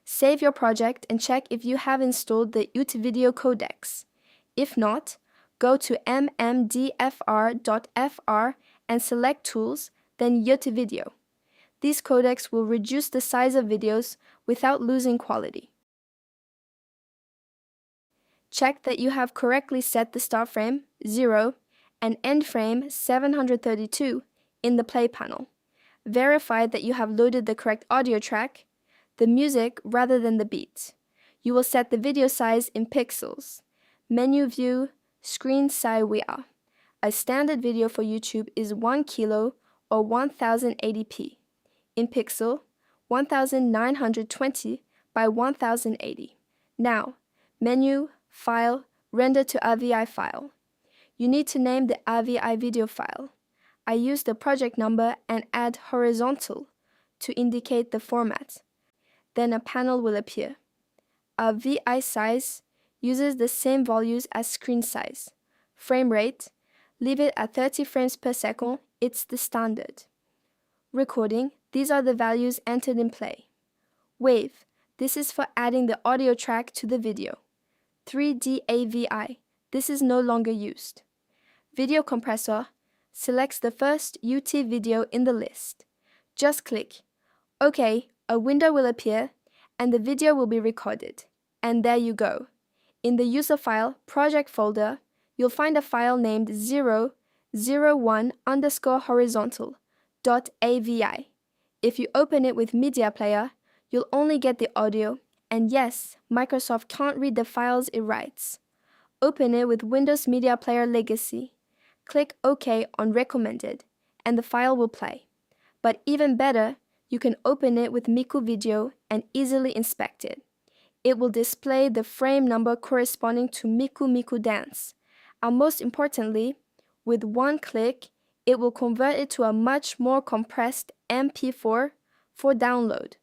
Save your project and check if you have installed the Ut Video Codec. If not, go to MMDFR.fr and select Tools, then UtVideo. These codecs will reduce the size of videos without losing quality. Check that you have correctly set the start frame, 0, and end frame, 732, in the play panel. Verify that you have loaded the correct audio track, the music rather than the beat. You will set the video size in pixels. Menu view, screen size WIA. A standard video for YouTube is 1 kilo or 1080p. In pixel, 1920 by 1080. Now, menu, file, render to AVI file. You need to name the AVI video file. I use the project number and add horizontal to indicate the format. Then a panel will appear. Our VI size uses the same values as screen size. Frame rate, leave it at 30 frames per second, it's the standard. Recording, these are the values entered in play. Wave, this is for adding the audio track to the video. 3D AVI, this is no longer used. Video compressor, selects the first UT video in the list. Just click. OK, a window will appear and the video will be recorded. And there you go. In the user file project folder, you'll find a file named 001_horizontal.avi. If you open it with Media Player, you'll only get the audio, and yes, Microsoft can't read the files it writes. Open it with Windows Media Player Legacy. Click OK on Recommended, and the file will play. But even better, you can open it with MikuVideo and easily inspect it. It will display the frame number corresponding to MikuMikuDance. And most importantly, with one click, it will convert it to a much more compressed MP4 for download.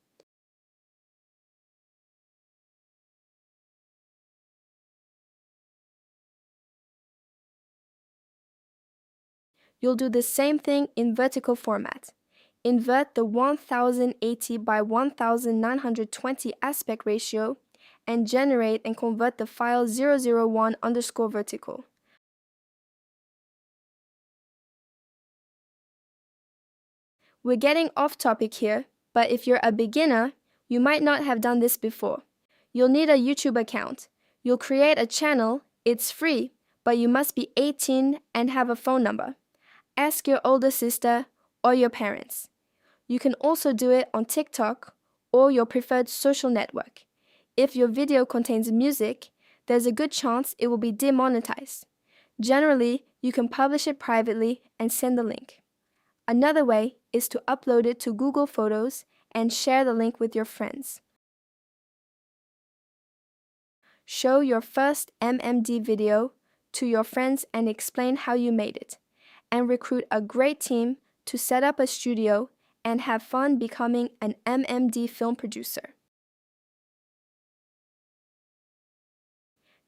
You'll do the same thing in vertical format. Invert the 1080 by 1920 aspect ratio and generate and convert the file 001_vertical. We're getting off topic here, but if you're a beginner, you might not have done this before. You'll need a YouTube account. You'll create a channel, it's free, but you must be 18 and have a phone number. Ask your older sister or your parents. You can also do it on TikTok or your preferred social network. If your video contains music, there's a good chance it will be demonetized. Generally, you can publish it privately and send the link. Another way is to upload it to Google Photos and share the link with your friends. Show your first MMD video to your friends and explain how you made it, and recruit a great team to set up a studio and have fun becoming an MMD film producer.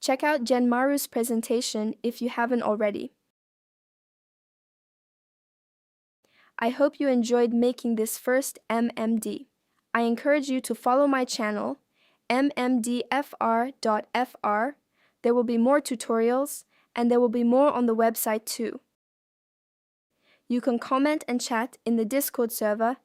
Check out Genmaru's presentation if you haven't already. I hope you enjoyed making this first MMD. I encourage you to follow my channel, MMDFR.fr. There will be more tutorials, and there will be more on the website too. You can comment and chat in the Discord server